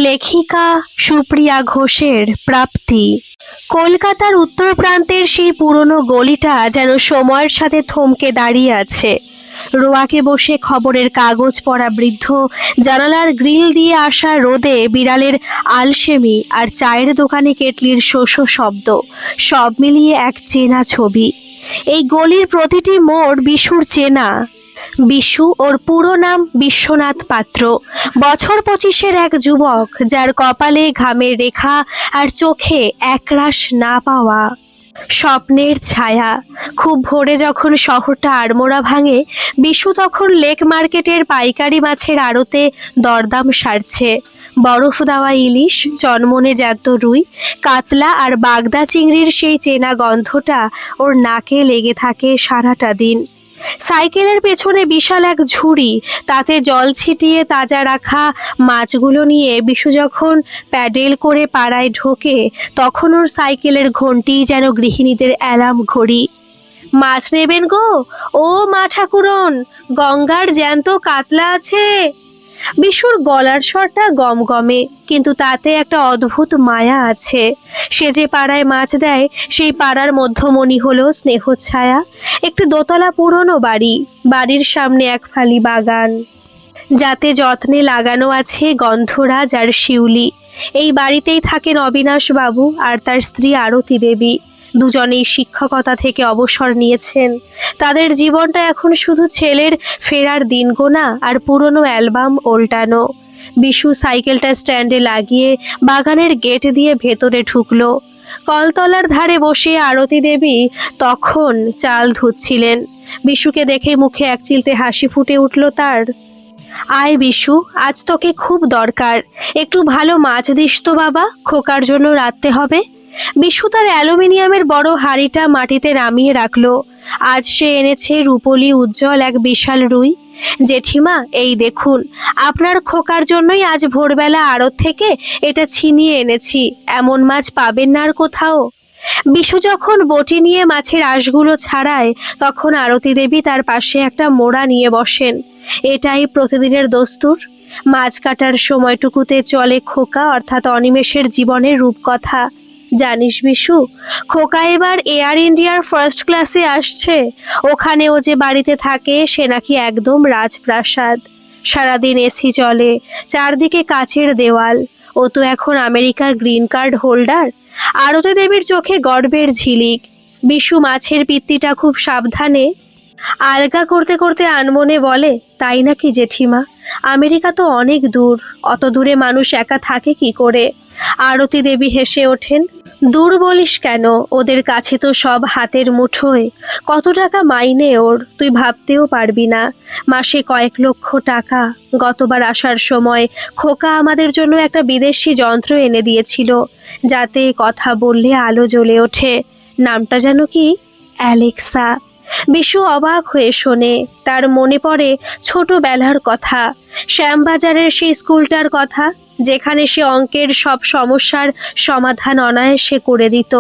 লেখিকা সুপ্রিয়া ঘোষের প্রাপ্তি। কলকাতার উত্তর প্রান্তের সেই পুরনো গলিটা যেন সময়ের সাথে থমকে দাঁড়িয়ে আছে। রোয়াকে বসে খবরের কাগজ পড়া বৃদ্ধ, জানালার গ্রিল দিয়ে আসা রোদে বিড়ালের আলসেমি, আর চায়ের দোকানে কেটলির শোষ শব্দ, সব মিলিয়ে এক চেনা ছবি। এই গলির প্রতিটি মোড় বিশুর চেনা। বিশু, ওর পুরো নাম বিশ্বনাথ পাত্র, বছর 25-এর এক যুবক, যার কপালে ঘামের রেখা আর চোখে একরাশ না পাওয়া স্বপ্নের ছায়া। খুব ভোরে যখন শহরটা আড়মোড়া ভাঙে, বিশু তখন লেক মার্কেটের পাইকারি মাছের আড়তে দরদাম সারছে। বরফ দেওয়া ইলিশ, চনমনে জ্যান্ত রুই, কাতলা আর বাগদা চিংড়ির সেই চেনা গন্ধটা ওর নাকে লেগে থাকে সারাটা দিন। সাইকেলের পেছনে বিশাল এক ঝুড়ি, তাতে জল ছিটিয়ে তাজা রাখা মাছগুলো নিয়ে বিশু যখন প্যাডেল করে পাড়ায় ঢোকে, তখন ওর সাইকেলের ঘন্টি যেন গৃহিণীদের অ্যালার্ম ঘড়ি। মাছ নেবেন গো? ও মা ঠাকুরন, গঙ্গার জ্যান্ত কাতলা আছে। বিশুর গলার স্বরটা গমগমে, কিন্তু তাতে একটা অদ্ভুত মায়া আছে। সে যে পাড়ায় মাছ দেয়, সেই পাড়ার মধ্যমণি হলো স্নেহছায়া। একটু দোতলা পুরনো বাড়ি, বাড়ির সামনে এক ফালি বাগান, যাতে যত্নে লাগানো আছে গন্ধরাজ আর শিউলি। এই বাড়িতেই থাকেন অবিনাশ বাবু আর তার স্ত্রী আরতি দেবী। দুজনেই শিক্ষকতা থেকে অবসর নিয়েছেন। তাদের জীবনটা এখন শুধু ছেলের ফেরার দিন গোনা আর পুরনো অ্যালবাম ওল্টানো। বিশু সাইকেলটা স্ট্যান্ডে লাগিয়ে বাগানের গেট দিয়ে ভেতরে ঢুকলো। কলতলার ধারে বসে আরতি দেবী তখন চাল ধুচ্ছিলেন। বিশুকে দেখে মুখে একচিলতে হাসি ফুটে উঠল তার। আয় বিশু, আজ তোকে খুব দরকার। একটু ভালো মাছ দিস তো বাবা, খোকার জন্য রাঁধতে হবে। বিশু তার অ্যালুমিনিয়ামের বড় হাঁড়িটা মাটিতে নামিয়ে রাখলো। আজ সে এনেছে রূপলি উজ্জ্বল এক বিশাল রুই। জেঠিমা, এই দেখুন, আপনার খোকার জন্যই আজ ভোরবেলা আড়ত থেকে এটা ছিনিয়ে এনেছি। এমন মাছ পাবেন না আর কোথাও। বিশু যখন বটি নিয়ে মাছের আঁশগুলো ছাড়ায়, তখন আরতি দেবী তার পাশে একটা মোড়া নিয়ে বসেন। এটাই প্রতিদিনের দস্তুর। মাছ কাটার সময়টুকুতে চলে খোকা অর্থাৎ অনিমেষের জীবনের রূপকথা। জানিস বিশু, খোকা এবার এয়ার ইন্ডিয়ার ফার্স্ট ক্লাসে আসছে। ওখানে ও যে বাড়িতে থাকে, সে নাকি একদম রাজপ্রাসাদ। সারাদিন এসি চলে, চারদিকে কাচের দেওয়াল। ও তো এখন আমেরিকার গ্রিন কার্ড হোল্ডার। আরতি দেবীর চোখে গর্বের ঝিলিক। বিশু মাছের পিত্তিটা খুব সাবধানে আলগা করতে করতে আনমনে বলে, তাই নাকি জেঠিমা? আমেরিকা তো অনেক দূর, অত দূরে মানুষ একা থাকে কি করে? আরতি দেবী হেসে ওঠেন। দূর বলিস কেন, ওদের কাছে তো সব হাতের মুঠোয়। কত টাকা মাইনে ওর তুই ভাবতেও পারবি না। মাসে কয়েক লক্ষ টাকা। গতবার আসার সময় খোকা আমাদের জন্য একটা বিদেশি যন্ত্র এনে দিয়েছিল, যাতে কথা বললে আলো জ্বলে ওঠে। নামটা যেন কি? অ্যালেক্সা। বিশু অবাক হয়ে শোনে। তার মনে পড়ে ছোটবেলার কথা, শ্যামবাজারের সেই স্কুলটার কথা, যেখানে সে অঙ্কের সব সমস্যার সমাধান অনায়াসে করে দিত।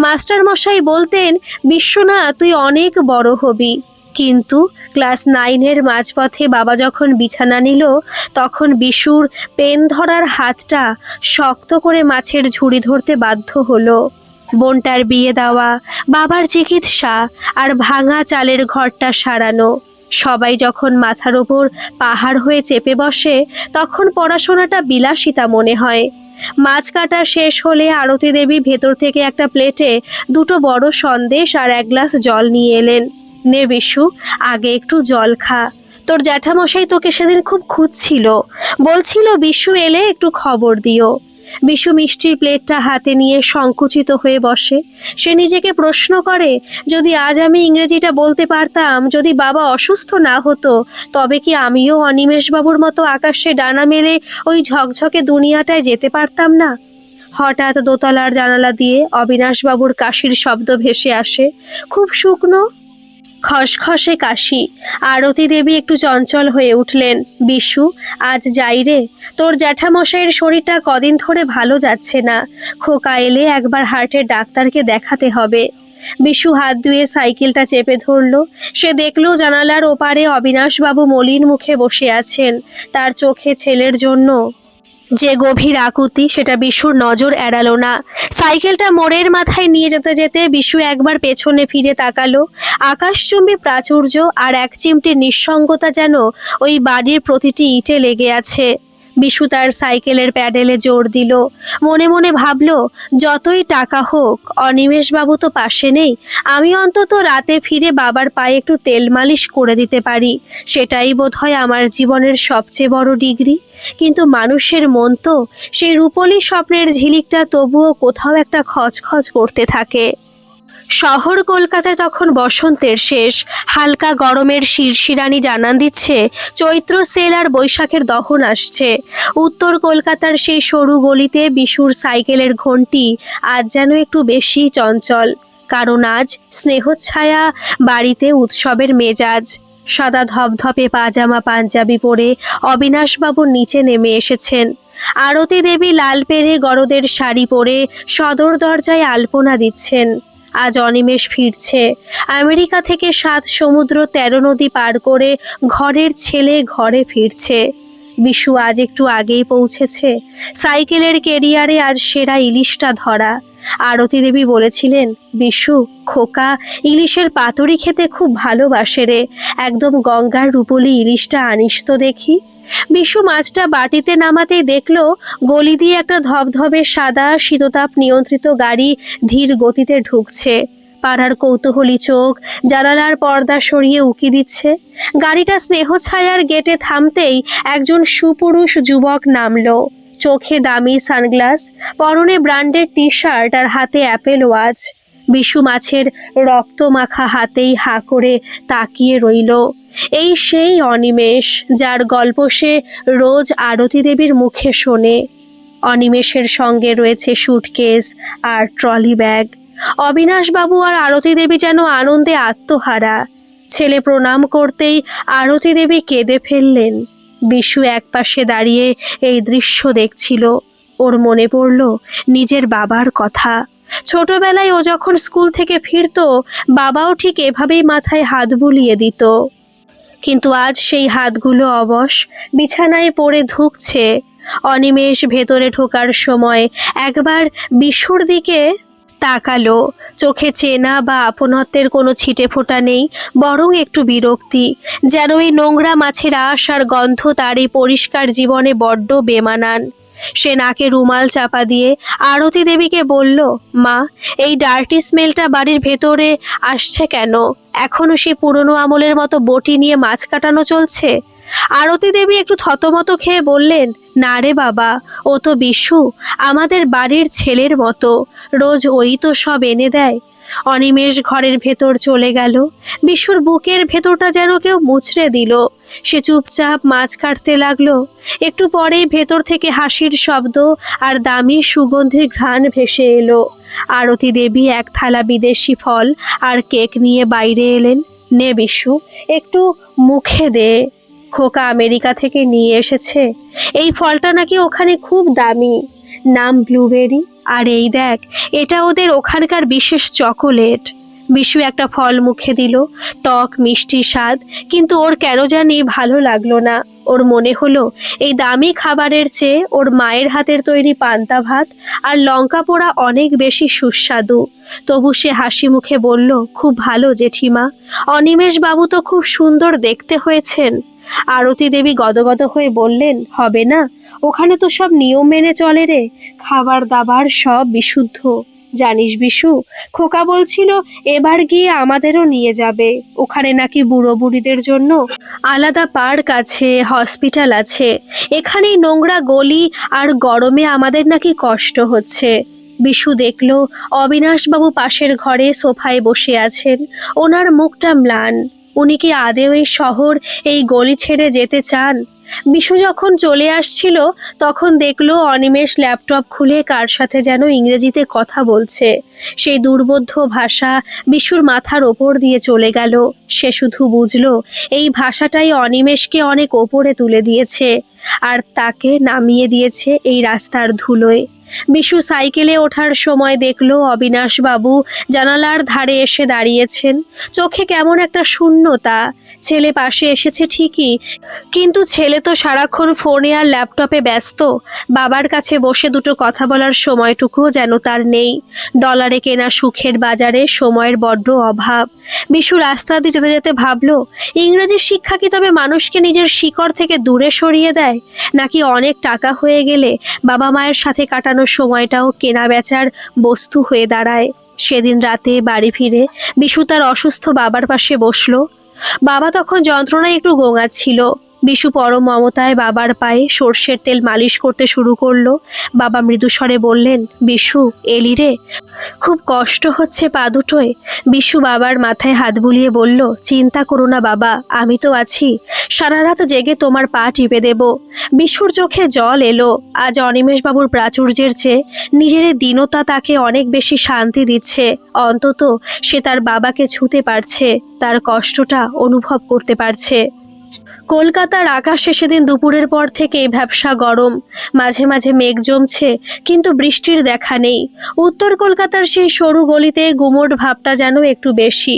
মাস্টার মশাই বলতেন, বিশ্বনা তুই অনেক বড় হবি। কিন্তু ক্লাস 9-এর মাঝপথে বাবা যখন বিছানা নিল, তখন বিশুর পেন ধরার হাতটা শক্ত করে মাছের ঝুড়ি ধরতে বাধ্য হলো। বোনটার বিয়ে দেওয়া, বাবার চিকিৎসা আর ভাঙা চালের ঘরটা সারানো, সবাই যখন মাথার ওপর পাহাড় হয়ে চেপে বসে, তখন পড়াশোনাটা বিলাসিতা মনে হয়। মাছ কাটা শেষ হলে আরতি দেবী ভেতর থেকে একটা প্লেটে দুটো বড় সন্দেশ আর এক গ্লাস জল নিয়ে এলেন। নে বিশু, আগে একটু জল খা। তোর জ্যাঠামশাই তোকে সেদিন খুব খুঁজছিল, বলছিল বিশু এলে একটু খবর দিও। বিশু মিষ্টির প্লেটটা হাতে নিয়ে সংকুচিত হয়ে বসে। সে নিজেকে প্রশ্ন করে, যদি আজ আমি ইংরেজিটা বলতে পারতাম, যদি বাবা অসুস্থ না হতো, তবে কি আমিও অনিমেষবাবুর মতো আকাশে ডানা মেলে ওই ঝকঝকে দুনিয়াটায় যেতে পারতাম না? হঠাৎ দোতলার জানালা দিয়ে অবিনাশবাবুর কাশির শব্দ ভেসে আসে, খুব শুকনো, খসখসে কাশি। আরতি দেবী একটু চঞ্চল হয়ে উঠলেন। বিশু, আজ যাই রে, তোর জ্যাঠামশাইয়ের শরীরটা কদিন ধরে ভালো যাচ্ছে না। খোকা এলে একবার হার্টের ডাক্তারকে দেখাতে হবে। বিশু হাত ধুয়ে সাইকেলটা চেপে ধরল। সে দেখল জানালার ওপারে অবিনাশবাবু মলিন মুখে বসে আছেন। তার চোখে ছেলের জন্য যে গভীর আকুতি সেটা বিশুর নজর এড়ালো না। সাইকেলটা মোড়ের মাথায় নিয়ে যেতে যেতে বিশু একবার পেছনে ফিরে তাকালো। আকাশচুম্বী প্রাচুর্য আর এক চিমটি নিঃসঙ্গতা যেন ওই বাড়ির প্রতিটি ইটে লেগে আছে। বিশু তার সাইকেলের প্যাডেলে জোর দিল। মনে মনে ভাবল, যতই টাকা হোক অনিমেষবাবু তো পাশে নেই, আমি অন্তত রাতে ফিরে বাবার পায়ে একটু তেল মালিশ করে দিতে পারি, সেটাই বোধহয় আমার জীবনের সবচেয়ে বড় ডিগ্রি। কিন্তু মানুষের মন তো, সেই রূপলি স্বপ্নের ঝিলিকটা তবুও কোথাও একটা খচখচ করতে থাকে। শহর কলকাতায় তখন বসন্তের শেষ। হালকা গরমের শিরশিরানি জানান দিচ্ছে চৈত্র সেল আর বৈশাখের দহন আসছে। উত্তর কলকাতার সেই সরু গলিতে বিশুর সাইকেলের ঘণ্টি আজ যেন একটু বেশি চঞ্চল, কারণ আজ স্নেহছায়া বাড়িতে উৎসবের মেজাজ। সাদা ধপধপে পাজামা পাঞ্জাবি পরে অবিনাশবাবু নিচে নেমে এসেছেন। আরতি দেবী লাল পেরে গরদের শাড়ি পরে সদর দরজায় আলপনা দিচ্ছেন। আজ অনিমেষ ফিরছে আমেরিকা থেকে 7 সমুদ্র 13 নদী পার করে। ঘরের ছেলে ঘরে ফিরছে। বিশু আজ একটু আগেই পৌঁছেছে। সাইকেলের কেরিয়ারে আজ সেরা ইলিশটা ধরা। আরতি দেবী বলেছিলেন, বিশু খোকা ইলিশের পাতুরি খেতে খুব ভালোবাসে রে, একদম গঙ্গার রূপলি ইলিশটা আনিস তো দেখি। বিশু মাছটা বাটিতে নামাতেই দেখল গলি দিয়ে একটা ধবধবে সাদা শীততাপ নিয়ন্ত্রিত গাড়ি ধীর গতিতে ঢুকছে। পাড়ার কৌতূহলী চোখ জানালার পর্দা সরিয়ে উকি দিচ্ছে। গাড়িটা স্নেহছায়ার গেটে থামতেই একজন সুপুরুষ যুবক নামলো। চোখে দামি সানগ্লাস, পরনে ব্র্যান্ডের টি শার্ট আর হাতে অ্যাপেল ওয়াচ। বিশু মাছের রক্তমাখা হাতেই হাঁ করে তাকিয়ে রইল। এই সেই অনিমেষ যার গল্প সে রোজ আরতি দেবীর মুখে শোনে। অনিমেষের সঙ্গে রয়েছে সুটকেস আর ট্রলি ব্যাগ। অবিনাশবাবু আর আরতি দেবী যেন আনন্দে আত্মহারা। ছেলে প্রণাম করতেই আরতি দেবী কেঁদে ফেললেন। বিশু একপাশে দাঁড়িয়ে এই দৃশ্য দেখছিল। ওর মনে পড়ল নিজের বাবার কথা। ছোটবেলায় ও যখন স্কুল থেকে ফিরতো, বাবাও ঠিক এভাবেই মাথায় হাত বুলিয়ে দিত। কিন্তু আজ সেই হাতগুলো অবশ, বিছানায় পড়ে ধুঁকছে। অনিমেষ ভেতরে ঢোকার সময় একবার বিশুর দিকে তাকালো। চোখে চেনা বা আপনত্বের কোনো ছিটে ফোঁটা নেই, বরং একটু বিরক্তি, যেন এই নোংরা মাছের আঁশ আর গন্ধ তার এই পরিষ্কার জীবনে বড্ড বেমানান। সে নাকে রুমাল চাপা দিয়ে আরতি দেবীকে বলল, মা এই ডার্টি স্মেলটা বাড়ির ভেতরে আসছে কেন? এখনো সে পুরনো আমলের মতো বটি নিয়ে মাছ কাটানো চলছে? আরতি দেবী একটু থতমত খেয়ে বললেন, না রে বাবা, ও তো বিশু, আমাদের বাড়ির ছেলের মতো, রোজ ওই তো সব এনে দেয়। অনিমেষ ঘরের ভেতর চলে গেল। বিশুর বুকের ভেতরটা যেন কেউ মুচড়ে দিল। সে চুপচাপ মাছ কাটতে লাগলো। একটু পরেই ভেতর থেকে হাসির শব্দ আর দামি সুগন্ধির ঘ্রাণ ভেসে এলো। আরতি দেবী এক থালা বিদেশি ফল আর কেক নিয়ে বাইরে এলেন। নে বিশু, একটু মুখে দে, খোকা আমেরিকা থেকে নিয়ে এসেছে। এই ফলটা নাকি ওখানে খুব দামি, নাম ব্লুবেরি। আর এই দেখ, এটা ওদের ওখানকার বিশেষ চকোলেট। বিশু একটা ফল মুখে দিল, টক মিষ্টি স্বাদ, কিন্তু ওর কেন জানি ভালো লাগলো না। ওর মনে হলো এই দামি খাবারের চেয়ে ওর মায়ের হাতের তৈরি পান্তা ভাত আর লঙ্কা পোড়া অনেক বেশি সুস্বাদু। তবু সে হাসি মুখে বলল, খুব ভালো জেঠিমা, অনিমেষ বাবু তো খুব সুন্দর দেখতে হয়েছেন। আরতি দেবী গদগদ হয়ে বললেন, হবে না? ওখানে তো সব নিয়ম মেনে চলে রে, খাবার দাবার সব বিশুদ্ধ। জানিস বিশু, খোকা বলছিল এবার গিয়ে আমাদেরও নিয়ে যাবে। ওখানে নাকি বুড়ো বুড়িদের জন্য আলাদা পার্ক আছে, হসপিটাল আছে। এখানেই নোংরা গলি আর গরমে আমাদের নাকি কষ্ট হচ্ছে। বিশু দেখল অবিনাশবাবু পাশের ঘরে সোফায় বসে আছেন। ওনার মুখটা ম্লান। উনি কি আদেও এই শহর, এই গলি ছেড়ে যেতে চান? বিশু যখন চলে আসছিল তখন দেখলো অনিমেষ ল্যাপটপ খুলে কার সাথে যেন ইংরেজিতে কথা বলছে। সেই দুর্বোধ্য ভাষা বিশুর মাথার ওপর দিয়ে চলে গেল। সে শুধু বুঝলো এই ভাষাটাই অনিমেষকে অনেক ওপরে তুলে দিয়েছে। আর তাকে নামিয়ে দিয়েছে এই রাস্তার ধুলোয়। বিশু সাইকেলে ওঠার সময় দেখলো অবিনাশবাবু জানালার ধারে এসে দাঁড়িয়েছেন। চোখে কেমন একটা শূন্যতা। ছেলে পাশে এসেছে ঠিকই, কিন্তু ছেলে তো সারাক্ষণ ফোনে আর ল্যাপটপে ব্যস্ত। বাবার কাছে বসে দুটো কথা বলার সময়টুকুও যেন তার নেই। ডলারে কেনা সুখের বাজারে সময়ের বড্ড অভাব। বিশু রাস্তা দিয়ে যেতে যেতে ভাবলো, ইংরেজি শিক্ষা কি তবে মানুষকে নিজের শিকড় থেকে দূরে সরিয়ে দেয়, নাকি অনেক টাকা হয়ে গেলে বাবা মায়ের সাথে কাটানোর সময়টাও কেনা বেচার বস্তু হয়ে দাঁড়ায়? সেদিন রাতে বাড়ি ফিরে বিশু তার অসুস্থ বাবার পাশে বসলো। বাবা তখন যন্ত্রণায় একটু গোঙাচ্ছিল। বিশু পরম মমতায় বাবার পায়ে সর্ষের তেল মালিশ করতে শুরু করলো। বাবা মৃদুস্বরে বললেন, বিশু এলি রে, খুব কষ্ট হচ্ছে পা দুটোয়? বিশু বাবার মাথায় হাত বুলিয়ে বলল, চিন্তা করো না বাবা, আমি তো আছি, সারা রাত জেগে তোমার পা টিপে দেব। বিশুর চোখে জল এলো। আজ অনিমেষবাবুর প্রাচুর্যের চেয়ে নিজের দীনতা তাকে অনেক বেশি শান্তি দিচ্ছে। অন্তত সে তার বাবাকে ছুঁতে পারছে, তার কষ্টটা অনুভব করতে পারছে। কলকাতার আকাশে সেদিন দুপুরের পর থেকে ভ্যাপসা গরম। মাঝে মাঝে মেঘ জমছে, কিন্তু বৃষ্টির দেখা নেই। উত্তর কলকাতার সেই সরু গলিতে গুমোট ভাবটা যেন একটু বেশি।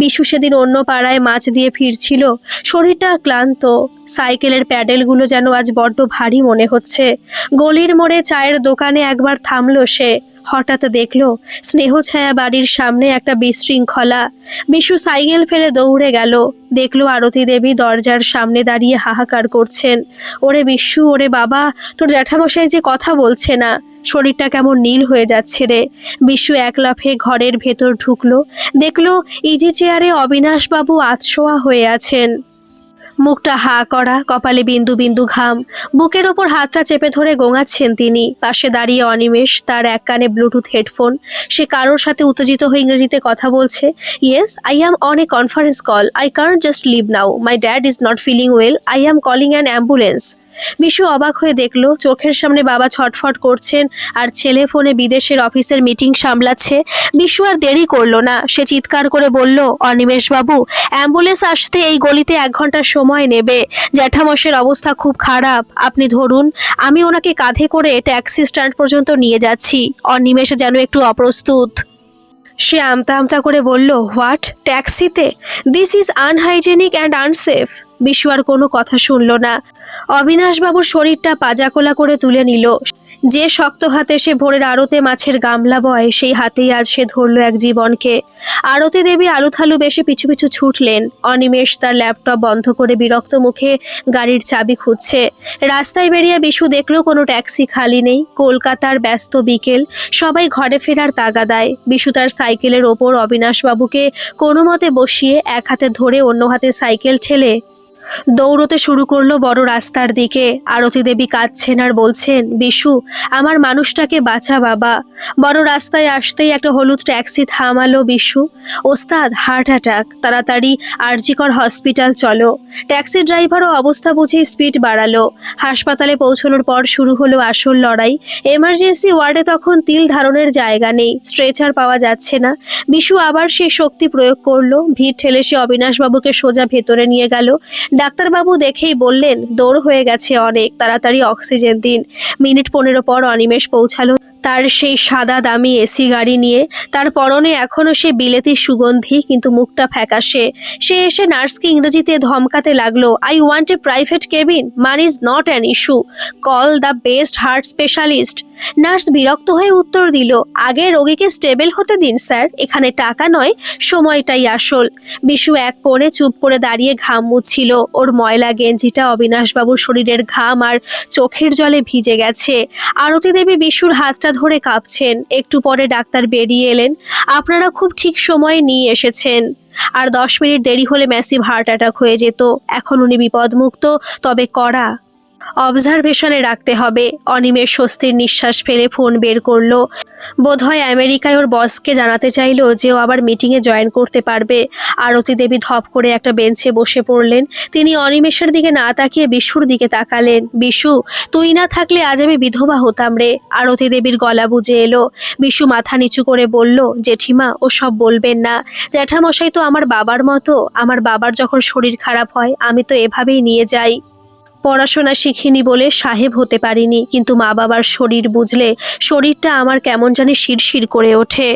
বিশু সেদিন অন্য পাড়ায় মাছ দিয়ে ফিরছিল। শরীরটা ক্লান্ত, সাইকেলের প্যাডেলগুলো যেন আজ বড্ড ভারী মনে হচ্ছে। গলির মোড়ে চায়ের দোকানে একবার থামলো সে। হঠাৎ দেখলো স্নেহছায়া বাড়ির সামনে একটা বিশৃঙ্খলা। বিশু সাইকেল ফেলে দৌড়ে গেল। দেখলো আরতি দেবী দরজার সামনে দাঁড়িয়ে হাহাকার করছেন। ওরে বিশু, ওরে বাবা, তোর জ্যাঠামশাই যে কথা বলছে না। শরীরটা কেমন নীল হয়ে যাচ্ছে রে। বিশু এক লাফে ঘরের ভেতর ঢুকলো। দেখলো ইজি চেয়ারে অবিনাশবাবু আতশোয়া হয়ে আছেন। মুখটা হা করা, কপালে বিন্দু বিন্দু ঘাম। বুকের ওপর হাতটা চেপে ধরে গোঙাচ্ছেন তিনি। পাশে দাঁড়িয়ে অনিমেষ, তার এক কানে ব্লুটুথ হেডফোন। সে কারোর সাথে উত্তেজিত হয়ে ইংরেজিতে কথা বলছে। Yes, I am on a conference call, I can't just leave now, my dad is not feeling well, I am calling an ambulance. Bishu অবাক হয়ে দেখলো চোখের সামনে বাবা ছটফট করছেন আর ছেলে ফোনে বিদেশের অফিসের মিটিং সামলাচ্ছে। বিশু আর দেরি করলো না, সে চিৎকার করে বলল, অনিমেষ বাবু, অ্যাম্বুলেন্স আসতে এই গলিতে 1 ঘন্টা সময় নেবে। জ্যাঠামশের অবস্থা খুব খারাপ, আপনি ধরুন, আমি ওনাকে কাঁধে করে ট্যাক্সি স্ট্যান্ড পর্যন্ত নিয়ে যাচ্ছি। অনিমেষ যেন একটু অপ্রস্তুত। সে আমতা আমতা করে বলল, হোয়াট, ট্যাক্সিতে? This is unhygienic and unsafe. Bishu আর কোনো কথা শুনল না। অবিনাশবাবুর শরীরটা পাজাকোলা করে তুলে নিল। যে শক্ত হাতে সে ভোরের আড়তে মাছের গামলা বয়, সেই হাতেই আজ সে ধরল এক জীবনকে। আরতি দেবী আলুথালু বেশে পিছু পিছু ছুটলেন। অনিমেষ তার ল্যাপটপ বন্ধ করে বিরক্ত মুখে গাড়ির চাবি খুঁজছে। রাস্তায় বেরিয়ে বিশু দেখলো কোনো ট্যাক্সি খালি নেই। কলকাতার ব্যস্ত বিকেল, সবাই ঘরে ফেরার তাগাদায়। বিশু তার সাইকেলের ওপর অবিনাশবাবুকে কোনো মতে বসিয়ে এক হাতে ধরে অন্য হাতে সাইকেল ঠেলে দৌড়তে শুরু করলো বড় রাস্তার দিকে। আরতি দেবী কাঁদছেন আর বলছেন, বিশু, আমার মানুষটাকে বাঁচা বাবা। বড় রাস্তায় আসতেই একটা হলুদ ট্যাক্সি থামালো বিশু। ওস্তাদ, হার্ট অ্যাটাক, তাড়াতাড়ি আরজিকর হসপিটাল চলো। ট্যাক্সি ড্রাইভারও অবস্থা বুঝে স্পিড বাড়ালো। হাসপাতালে পৌঁছানোর পর শুরু হলো আসল লড়াই। এমার্জেন্সি ওয়ার্ডে তখন তিল ধারণের জায়গা নেই, স্ট্রেচার পাওয়া যাচ্ছে না। বিশু আবার সেই শক্তি প্রয়োগ করলো। ভিড় ঠেলে সে অবিনাশবাবুকে সোজা ভেতরে নিয়ে গেল। ডাক্তারবাবু দেখেই বললেন, দৌড় হয়ে গেছে অনেক, তাড়াতাড়ি অক্সিজেন দিন। মিনিট 15 পর অনিমেষ পৌঁছালো তার সেই সাদা দামি এসি গাড়ি নিয়ে। তার পরনে এখনো সে বিলেতি সুগন্ধি, কিন্তু মুখটা ফ্যাকাশে। সে এসে নার্সকে ইংরেজিতে ধমকাতে লাগলো, I want a private cabin, money is not an issue, call the best heart specialist. Nurse বিরক্ত হয়ে উত্তর দিল, আগে রোগীকে স্টেবল হতে দিন স্যার, এখানে টাকা নয়, সময়টাই আসল। বিশু এক কোণে চুপ করে দাঁড়িয়ে ঘাম মুছছিল। ওর ময়লা গেঞ্জিটা অবিনাশবাবুর শরীরের ঘাম আর চোখের জলে ভিজে গেছে। আরতি দেবী বিশুর হাতটা ধরে কাঁপছেন। একটু পরে ডাক্তার বেরিয়ে এলেন। আপনারা খুব ঠিক সময়ে নিয়ে এসেছেন, আর 10 মিনিট দেরি হলে ম্যাসিভ হার্ট অ্যাটাক হয়ে যেত। এখন উনি বিপদমুক্ত, তবে কড়া অবজারভেশনে রাখতে হবে। অনিমেষ স্বস্তির নিঃশ্বাস ফেলে ফোন বের করলো। বোধহয় আমেরিকায় ওর বসকে জানাতে চাইলো যে ও আবার মিটিংয়ে জয়েন করতে পারবে। আরতি দেবী ধপ করে একটা বেঞ্চে বসে পড়লেন। তিনি অনিমেষের দিকে না তাকিয়ে বিশুর দিকে তাকালেন। বিশু, তুই না থাকলে আজ আমি বিধবা হতাম রে। আরতি দেবীর গলা বুঝে এলো। বিশু মাথা নিচু করে বলল, জেঠিমা, ও সব বলবেন না। জ্যাঠামশাই তো আমার বাবার মতো। আমার বাবার যখন শরীর খারাপ হয় আমি তো এভাবেই নিয়ে যাই। পড়াশোনা শিখিনি বলে সাহেব হতে পারিনি, কিন্তু মা বাবার শরীর বুঝলে শরীরটা আমার কেমন জানি শিরশির করে ওঠে।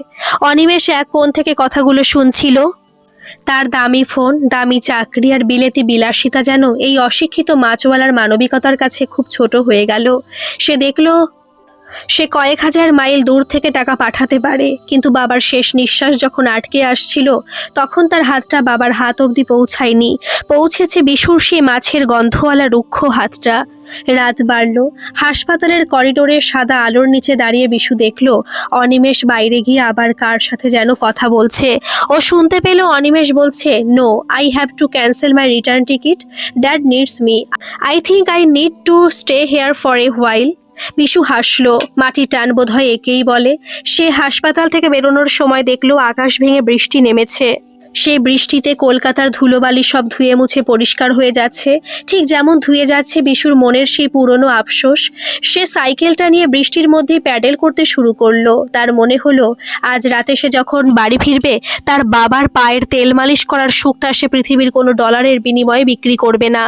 অনিমেষ এক কোণ থেকে কথাগুলো শুনছিল। তার দামি ফোন, দামি চাকরি আর বিলেতি বিলাসিতা যেন এই অশিক্ষিত মাছওয়ালার মানবিকতার কাছে খুব ছোট হয়ে গেল। সে দেখল সে কয়েক হাজার মাইল দূর থেকে টাকা পাঠাতে পারে, কিন্তু বাবার শেষ নিঃশ্বাস যখন আটকে আসছিল তখন তার হাতটা বাবার হাত অবধি পৌঁছায়নি। পৌঁছেছে বিশুর সেই মাছের গন্ধওয়ালা রুক্ষ হাতটা। রাত বাড়ল। হাসপাতালের করিডোরে সাদা আলোর নিচে দাঁড়িয়ে বিশু দেখল অনিমেষ বাইরে গিয়ে আবার কার সাথে যেন কথা বলছে। ও শুনতে পেল অনিমেষ বলছে, no, I have to cancel my return ticket, dad needs me, I think I need to stay here for a while. Bishu হাসলো। মাটির টান বোধহয় একেই বলে। সে হাসপাতাল থেকে বেরোনোর সময় দেখলো আকাশ ভেঙে বৃষ্টি নেমেছে। সেই বৃষ্টিতে কলকাতার ধুলোবালি সব ধুয়ে মুছে পরিষ্কার হয়ে যাচ্ছে, ঠিক যেমন ধুয়ে যাচ্ছে বিশুর মনের সেই পুরনো আফসোস। সে সাইকেলটা নিয়ে বৃষ্টির মধ্যেই প্যাডেল করতে শুরু করলো। তার মনে হলো আজ রাতে সে যখন বাড়ি ফিরবে তার বাবার পায়ের তেল মালিশ করার সুখটা সে পৃথিবীর কোনো ডলারের বিনিময়ে বিক্রি করবে না।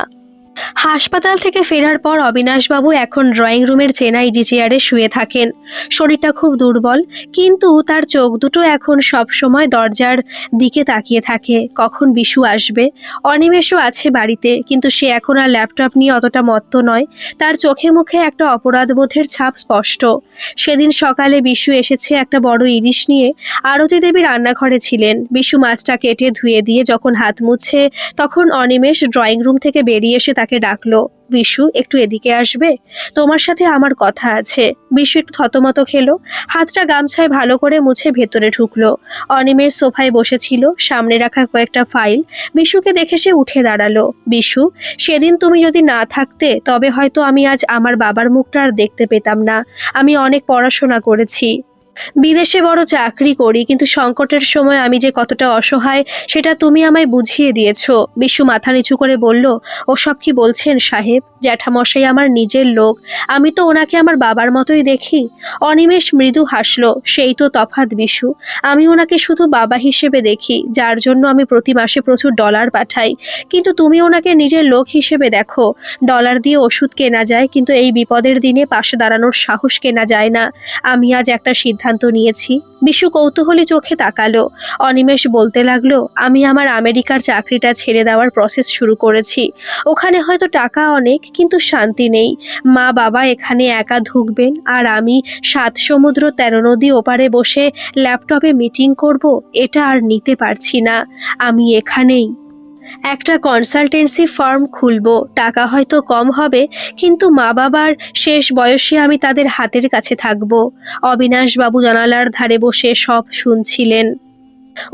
হাসপাতাল থেকে ফেরার পর অবিনাশবাবু এখন ড্রয়িং রুমের চেনা ইজি চেয়ারে শুয়ে থাকেন। শরীরটা খুব দুর্বল, কিন্তু তার চোখ দুটো এখন সব সময় দরজার দিকে তাকিয়ে থাকে, কখন বিশু আসবে। অনিমেষও আছে বাড়িতে, কিন্তু সে এখন আর ল্যাপটপ নিয়ে অতটা মত্ত নয়। তার চোখে মুখে একটা অপরাধবোধের ছাপ স্পষ্ট। সেদিন সকালে বিশু এসেছে একটা বড় ইলিশ নিয়ে। আরতি দেবী রান্নাঘরে ছিলেন। বিশু মাছটা কেটে ধুয়ে দিয়ে যখন হাত মুছছে তখন অনিমেষ ড্রয়িং রুম থেকে বেরিয়ে এসে তাকে ডাকলো, বিশু একটু এদিকে আসবে, তোমার সাথে আমার কথা আছে। বিশু একটু থতমত খেলো, হাতটা গামছায় ভালো করে মুছে ভেতরে ঢুকলো। অনিমেষ সোফায় বসেছিল, সামনে রাখা কয়েকটা ফাইল। বিশুকে দেখে সে উঠে দাঁড়ালো। বিশু, সেদিন তুমি যদি না থাকতে তবে হয়তো আমি আজ আমার বাবার মুখটা আর দেখতে পেতাম না। আমি অনেক পড়াশোনা করেছি, বিদেশে বড় চাকরি করি, কিন্তু সংকটের সময় আমি যে কতটা অসহায় সেটা তুমি আমায় বুঝিয়ে দিয়েছো। বিশু মাথা নিচু করে বলল, ওসব কি বলছেন সাহেব? জ্যাঠামশাই আমার নিজের লোক, আমি তো ওনাকে আমার বাবার মতোই দেখি। অনিমেষ মৃদু হাসলো। সেই তো তফাৎ বিশু, আমি ওনাকে শুধু বাবা হিসেবে দেখি, যার জন্য আমি প্রতি মাসে প্রচুর ডলার পাঠাই, কিন্তু তুমি ওনাকে নিজের লোক হিসেবে দেখো। ডলার দিয়ে ওষুধ কেনা যায়, কিন্তু এই বিপদের দিনে পাশে দাঁড়ানোর সাহস কেনা যায় না। আমি আজ একটা সিদ্ধান্ত নিয়েছি। বিশু কৌতূহলী চোখে তাকালো। অনিমেষ বলতে লাগলো, আমি আমার আমেরিকার চাকরিটা ছেড়ে দেওয়ার প্রসেস শুরু করেছি। ওখানে হয়তো টাকা অনেক, কিন্তু শান্তি নেই। মা বাবা এখানে একা ঢুকবেন, আর আমি 7 সমুদ্র 13 নদী ওপারে বসে ল্যাপটপে মিটিং করব, এটা আর নিতে পারছি না। আমি এখানেই একটা কনসালটেন্সি ফার্ম খুলবো। টাকা হয়তো কম হবে, কিন্তু মা বাবার শেষ বয়সে আমি তাদের হাতের কাছে থাকবো। অবিনাশবাবু জানালার ধারে বসে সব শুনছিলেন।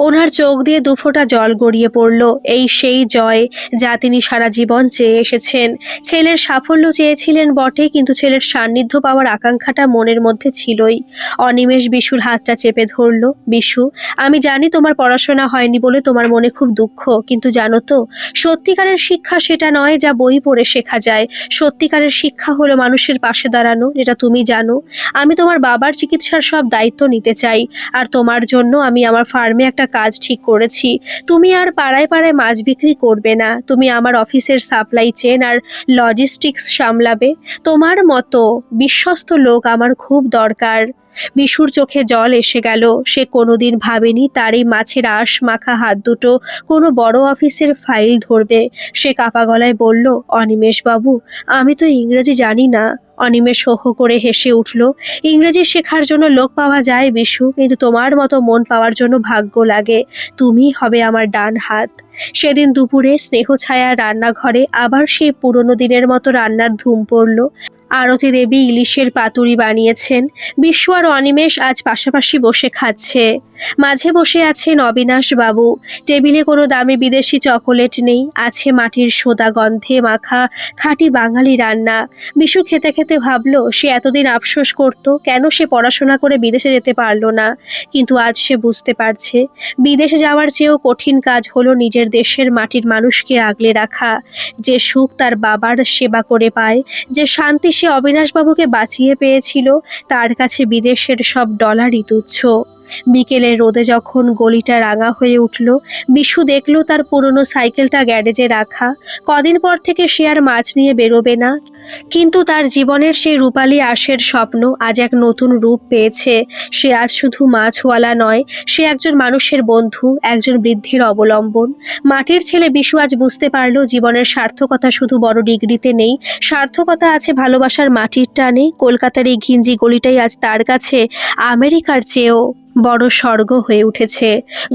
ওনার চোখ দিয়ে দুফোঁটা জল গড়িয়ে পড়ল। এই সেই জয় যা তিনি সারা জীবন চেয়ে এসেছেন। ছেলের সাফল্য চেয়েছিলেন বটে, কিন্তু ছেলের সান্নিধ্য পাওয়ার আকাঙ্ক্ষাটা মনের মধ্যে ছিলই। অনিমেষ বিশুর হাতটা চেপে ধরল। বিশু, আমি জানি তোমার পড়াশোনা হয়নি বলে তোমার মনে খুব দুঃখ, কিন্তু জানো তো, সত্যিকারের শিক্ষা সেটা নয় যা বই পড়ে শেখা যায়। সত্যিকারের শিক্ষা হলো মানুষের পাশে দাঁড়ানো, যেটা তুমি জানো। আমি তোমার বাবার চিকিৎসার সব দায়িত্ব নিতে চাই, আর তোমার জন্য আমি আমার ফার্মে একটা কাজ ঠিক করেছি। তুমি আর পাড়ায় পাড়ায় মাছ বিক্রি করবে না, তুমি আমার অফিসের সাপ্লাই চেন আর লজিস্টিক্স সামলাবে। তোমার মতো বিশ্বস্ত লোক আমার খুব দরকার। বিশুর চোখে জল এসে গেল। সে কোনোদিন ভাবেনি তার এই মাছের আঁশ মাখা হাত দুটো কোনো বড় অফিসের ফাইল ধরবে। সে কাপা গলায় বলল, অনিমেষ বাবু, আমি তো ইংরেজি জানি না। অনিমেষ হো হো করে হেসে উঠল। ইংরেজি শেখার জন্য লোক পাওয়া যায় বিশু, কিন্তু তোমার মতো মন পাওয়ার জন্য ভাগ্য লাগে। তুমি হবে আমার ডান হাত। সেদিন দুপুরে স্নেহছায়া রান্নাঘরে আবার সেই পুরনো দিনের মতো রান্নার ধুম পড়ল। আরতি দেবী ইলিশের পাতুরি বানিয়েছেন। বিশু আর অনিমেষ আজ পাশাপাশি বসে খাচ্ছে। মাঝে বসে আছেন অবিনাশ বাবু। টেবিলে কোনো দামি বিদেশি চকোলেট নেই, আছে মাটির সোদা গন্ধে মাখা খাঁটি বাঙালি রান্না। বিশু খেতে খেতে ভাবলো, সে এতদিন আফসোস করত কেন সে পড়াশোনা করে বিদেশে যেতে পারলো না, কিন্তু আজ সে বুঝতে পারছে বিদেশে যাওয়ার চেয়েও কঠিন কাজ হলো নিজের দেশের মাটির মানুষকে আগলে রাখা। যে সুখ তার বাবার সেবা করে পায়, যে শান্তি সে অবিনাশবাবুকে বাঁচিয়ে পেয়েছিল, তার কাছে বিদেশের সব ডলারই তুচ্ছ। বিকেলের রোদে যখন গলিটা রাঙা হয়ে উঠল, বিশু দেখল তার পুরনো সাইকেলটা গ্যারেজে রাখা। কদিন পর থেকে সে আর মাছ নিয়ে বেরোবে না, কিন্তু তার জীবনের সেই রূপালী আশের স্বপ্ন আজ এক নতুন রূপ পেয়েছে। সে আজ শুধু মাছওয়ালা নয়, সে একজন মানুষের বন্ধু, একজন বৃদ্ধির অবলম্বন। মাটির ছেলে বিশু আজ বুঝতে পারলো জীবনের সার্থকতা শুধু বড় ডিগ্রিতে নেই, সার্থকতা আছে ভালোবাসার মাটির টানে। কলকাতার এই ঘিঞ্জি গলিটাই আজ তার কাছে আমেরিকার চেয়েও বড় স্বর্গ হয়ে উঠেছে।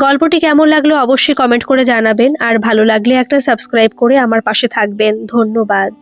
গল্পটি কেমন লাগলো অবশ্যই কমেন্ট করে জানাবেন, আর ভালো লাগলে একটা সাবস্ক্রাইব করে আমার পাশে থাকবেন। ধন্যবাদ।